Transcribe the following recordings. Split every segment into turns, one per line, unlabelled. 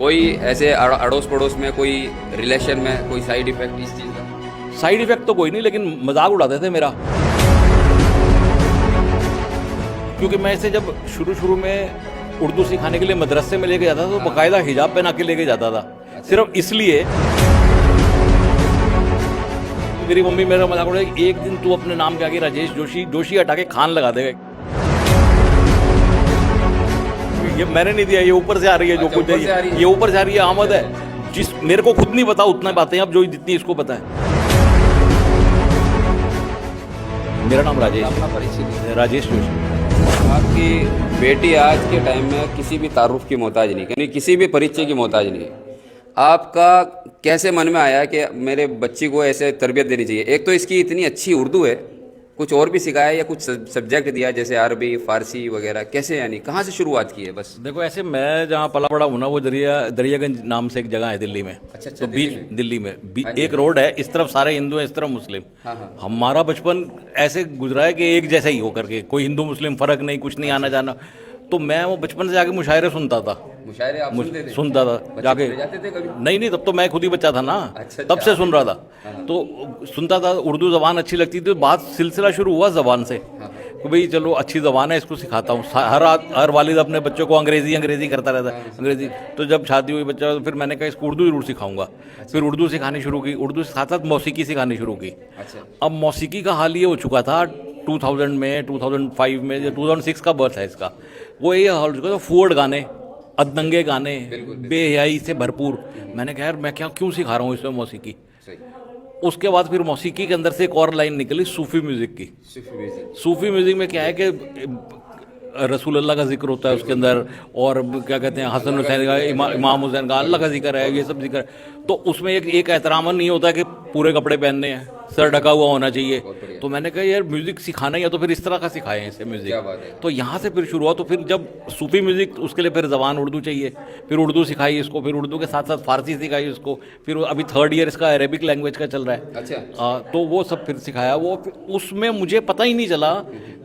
कोई ऐसे अड़ोस पड़ोस में कोई रिलेशन में कोई साइड इफेक्ट इस चीज़ का?
साइड इफेक्ट तो कोई नहीं, लेकिन मजाक उड़ाते थे मेरा। क्योंकि मैं इसे जब शुरू में उर्दू सिखाने के लिए मदरसे में लेके जाता था तो बाकायदा हिजाब पहना के लेके जाता था, सिर्फ इसलिए। मेरी मम्मी मेरा मजाक उड़ाई, एक दिन तू अपने नाम के आगे राजेश जोशी हटा के खान लगा देगा। ये मैंने नहीं दिया, ये ऊपर से आ रही है जो कुछ है, ये ऊपर से आ रही है, आमद है। जिस मेरे को खुद नहीं पता उतना बातें अब जो जितनी इसको पता है। मेरा नाम राजेश जोशी।
आपकी बेटी आज के टाइम में किसी भी तारुफ की मोहताज नहीं, यानी किसी भी परिचय की मोहताज नहीं है। आपका कैसे मन में आया कि मेरे बच्ची को ऐसे तरबियत देनी चाहिए? एक तो इसकी इतनी अच्छी उर्दू है, कुछ और भी सिखाया या कुछ सब्जेक्ट दिया जैसे अरबी फारसी वगैरह, कैसे यानी कहाँ से शुरुआत की है? बस
देखो, ऐसे मैं जहाँ पला बड़ा हूँ ना, वो दरियागंज नाम से एक जगह है दिल्ली में।
अच्छा,
तो दिल्ली में एक रोड है, इस तरफ सारे हिंदू हैं, इस तरफ मुस्लिम। हमारा बचपन ऐसे गुजरा है कि एक जैसा ही हो करके, कोई हिंदू मुस्लिम फर्क नहीं, कुछ नहीं आना जाना। तो मैं वो बचपन से जाके मुशायरे सुनता था।
मुशायरे आप सुनते थे?
सुनता था जाके।
जाते थे कभी?
नहीं, तब तो मैं खुद ही बच्चा था ना।
अच्छा,
तब से सुन रहा था, तो सुनता था। उर्दू जबान अच्छी लगती थी, बात सिलसिला शुरू हुआ जबान से कि भाई चलो अच्छी जबान है, इसको सिखाता हूँ। हर वालिद अपने बच्चों को अंग्रेजी करता रहता है, अंग्रेजी। तो जब शादी हुई बच्चा, तो फिर मैंने कहा इसको उर्दू जरूर सिखाऊंगा। फिर उर्दू सिखानी शुरू की, उर्दू के साथ साथ मौसीकी सिखानी शुरू की। अब मौसीकी का हाल ये हो चुका था 2000 में, 2005 में, 2006 का बर्थ है इसका, वो ये हाल हो चुका था। फूड गाने, अदंगे गाने, बेहयाई से भरपूर। मैंने कहा यार मैं क्यों सिखा रहा हूँ इसमें मौसीकी। उसके बाद फिर मौसीकी के अंदर से एक और लाइन निकली सूफी म्यूजिक की। सूफी म्यूजिक में क्या है कि रसूल अल्लाह का जिक्र होता है उसके अंदर, और क्या कहते हैं हसन हुसैन का, इमाम हुसैन का, अल्लाह का जिक्र है, ये सब जिक्र है। तो उसमें एक एहतरामन नहीं होता कि पूरे कपड़े पहनने हैं, सर ढका हुआ होना चाहिए। तो मैंने कहा यार म्यूजिक सिखाना ही है तो फिर इस तरह का सिखाएं इसे म्यूजिक। तो यहाँ से फिर शुरू हुआ। तो फिर जब सूफी म्यूजिक, उसके लिए फिर ज़बान उर्दू चाहिए, फिर उर्दू सिखाई इसको, फिर उर्दू के साथ साथ फारसी सिखाई इसको, फिर अभी 3rd ईयर इसका अरेबिक लैंग्वेज का चल रहा है।
अच्छा।
तो वो सब फिर सिखाया। वो उसमें मुझे पता ही नहीं चला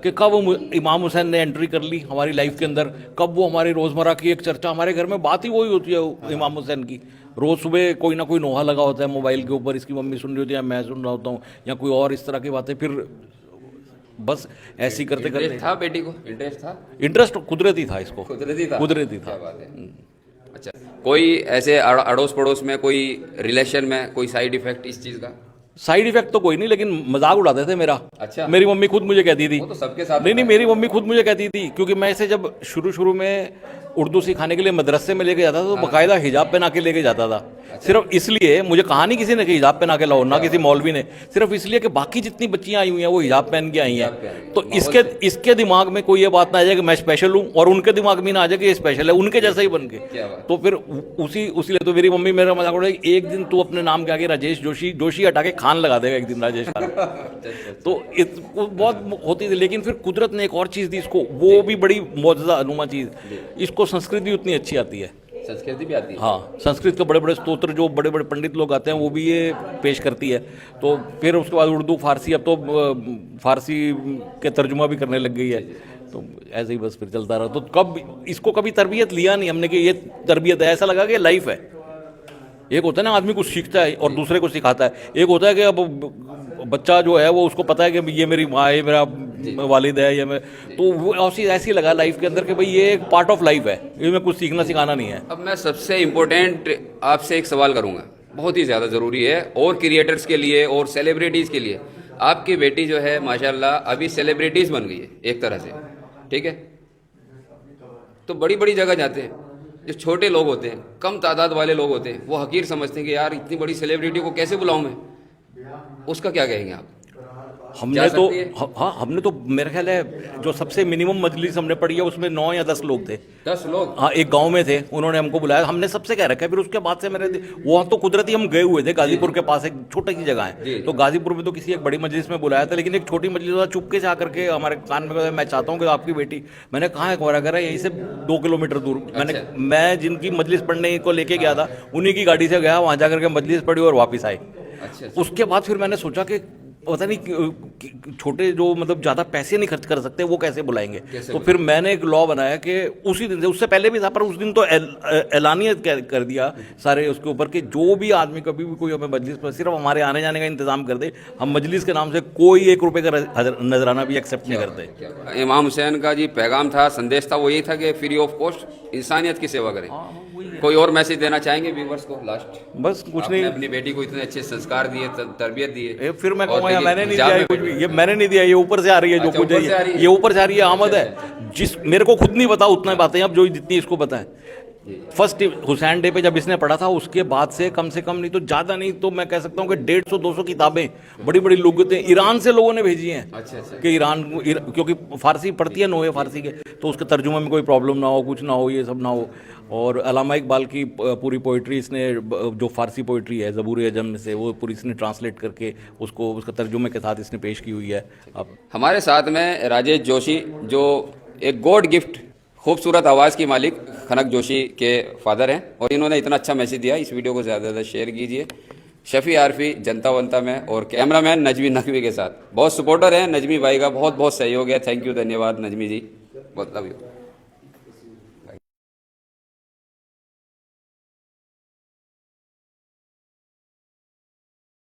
कि कब इमाम हुसैन ने एंट्री कर ली हमारी लाइफ के अंदर, कब वो हमारी रोज़मर्रा की एक चर्चा, हमारे घर में बात ही वही होती है इमाम हुसैन की। रोज़ सुबह कोई ना कोई नोहा लगा होता है मोबाइल के ऊपर, इसकी मम्मी सुन रही होती है, मैं सुन रहा होता हूँ, या कोई और इस तरह की बातें। फिर बस ऐसे ही करते करते
था। बेटी को इंटरेस्ट था?
इंटरेस्ट कुदरती था, इसको
कुदरती था। क्या बात है। अच्छा, कोई ऐसे अड़ोस पड़ोस में कोई रिलेशन में कोई साइड इफेक्ट इस चीज़ का?
साइड इफेक्ट तो कोई नहीं, लेकिन मजाक उड़ाते थे मेरा।
अच्छा।
मेरी मम्मी खुद मुझे कहती थी।
वो तो सबके साथ
नहीं, मेरी मम्मी खुद मुझे कहती थी, क्योंकि मैं इसे जब शुरू में उर्दू सिखाने के लिए मदरसे में लेके जाता था तो बाकायदा हिजाब पहना के लेके जाता था, सिर्फ इसलिए। मुझे कहा नहीं किसी ने कि हिजाब पहना के लाओ, ना किसी मौलवी ने, सिर्फ इसलिए कि बाकी जितनी बच्चियां आई हुई हैं वो हिजाब पहन के आई हैं। तो इसके दिमाग में कोई ये बात ना आ जाए कि मैं स्पेशल हूँ, और उनके दिमाग में ना आ जाए कि ये स्पेशल है, उनके जैसा ही बन के। तो फिर उसी लिए तो मेरी मम्मी मेरा मजाक उड़ाई, एक दिन तू अपने नाम के आगे राजेश जोशी हटा के खान लगा देगा एक दिन, राजेश खान। तो बहुत होती थी। लेकिन फिर कुदरत ने एक और चीज़ दी इसको, वो भी बड़ी मौजूदा अनुमा चीज़। इसको संस्कृत भी उतनी अच्छी आती है।
संस्कृति भी आती है?
हाँ, संस्कृत के बड़े बड़े स्तोत्र जो बड़े बड़े पंडित लोग आते हैं वो भी ये पेश करती है। तो फिर उसके बाद उर्दू फारसी, अब तो फारसी के तर्जुमा भी करने लग गई है। तो ऐसे ही बस फिर चलता रहा। तो इसको कभी तरबियत लिया नहीं हमने कि ये तरबियत है, ऐसा लगा कि लाइफ है। एक होता है ना आदमी कुछ सीखता है और दूसरे को सिखाता है, एक होता है कि अब बच्चा जो है वो उसको पता है कि ये मेरी माँ है, मेरा वालिद है, ये मैं। तो वो ऐसी लगा लाइफ के अंदर कि भाई ये एक पार्ट ऑफ लाइफ है, इसमें कुछ सीखना सिखाना नहीं है।
अब मैं सबसे इम्पोर्टेंट आपसे एक सवाल करूँगा, बहुत ही ज़्यादा ज़रूरी है, और क्रिएटर्स के लिए और सेलिब्रिटीज़ के लिए। आपकी बेटी जो है माशाल्लाह अभी सेलिब्रिटीज़ बन गई है एक तरह से, ठीक है? तो बड़ी बड़ी जगह जाते हैं, जो छोटे लोग होते हैं, कम तादाद वाले लोग होते हैं, वो हकीर समझते हैं कि यार इतनी बड़ी सेलिब्रिटी को कैसे बुलाऊं मैं। उसका क्या कहेंगे आप?
हमने तो मेरा ख्याल है जो सबसे मिनिमम मजलिस हमने पढ़ी है उसमें 9 या 10 लोग थे।
10 लोग?
हाँ, एक गांव में थे, उन्होंने हमको बुलाया, हमने सबसे कह रखा है। फिर उसके बाद से मेरे वहाँ तो कुदरती हम गए हुए थे, गाजीपुर के पास एक छोटी सी जगह है, तो गाजीपुर में तो किसी एक बड़ी मजलिस में बुलाया था, लेकिन एक छोटी मजलिस चुपके से आकर के हमारे कान में, मैं चाहता हूँ कि आपकी बेटी, मैंने कहा है कोरा करा, यहीं से 2 किलोमीटर दूर। मैं जिनकी मजलिस पढ़ने को लेके गया था उन्हीं की गाड़ी से गया, वहाँ जाकर के मजलिस पढ़ी और वापस आए। उसके बाद फिर मैंने सोचा कि पता नहीं छोटे जो मतलब ज़्यादा पैसे नहीं खर्च कर सकते वो कैसे बुलाएंगे। तो फिर मैंने एक लॉ बनाया कि उसी दिन से, उससे पहले भी था पर उस दिन तो ऐलानियत कर दिया सारे उसके ऊपर कि जो भी आदमी कभी भी कोई हमें मजलिस पर सिर्फ हमारे आने जाने का इंतजाम कर दे, हम मजलिस के नाम से कोई 1 रुपये का नजराना भी एक्सेप्ट नहीं करते।
इमाम हुसैन का जी पैगाम था, संदेश था, वो यही था कि फ्री ऑफ कॉस्ट इंसानियत की सेवा करें। कोई और मैसेज देना चाहेंगे व्यूवर्स को लास्ट?
बस कुछ
आपने
नहीं,
अपनी बेटी को इतने अच्छे संस्कार दिए, तरबियत दिए,
फिर मैं
और
कहूँगा
देखिए,
मैंने नहीं
हिजाब
दिया
में
कुछ भी,
बैठे।
ये मैंने नहीं दिया, ये ऊपर से आ रही है जो
अच्छा,
कुछ
ऊपर से आ रही
है,
है।
ये ऊपर से आ रही है, आमद है। जिस मेरे को खुद नहीं पता उतना बातें अब जो जितनी इसको पता है। फर्स्ट हुसैन डे पे जब इसने पढ़ा था उसके बाद से कम नहीं तो ज़्यादा नहीं तो मैं कह सकता हूँ कि 150-200 किताबें बड़ी बड़ी लुगतें ईरान से लोगों ने भेजी हैं।
अच्छा अच्छा।
कि ईरान क्योंकि फारसी पढ़ती है, नोए फारसी के, तो उसके तर्जुमे में कोई प्रॉब्लम ना हो, कुछ ना हो, ये सब ना हो। और अल्लामा इकबाल की पूरी पोइट्री इसने, जो फारसी पोइट्री है ज़बूर अजम से, वो पूरी इसने ट्रांसलेट करके उसको उसका तर्जुमे के साथ इसने पेश की हुई है। अब
हमारे साथ में राजेश जोशी, जो एक गॉड गिफ्ट खूबसूरत आवाज़ की मालिक खनक जोशी के फादर हैं, और इन्होंने इतना अच्छा मैसेज दिया। इस वीडियो को ज़्यादा से ज़्यादा शेयर कीजिए। शफी आरफी जनता वंता में, और कैमरामैन नजमी नकवी के साथ बहुत सपोर्टर हैं। नजमी भाई का बहुत बहुत सहयोग है। थैंक यू, धन्यवाद नजमी जी, बहुत लव यू।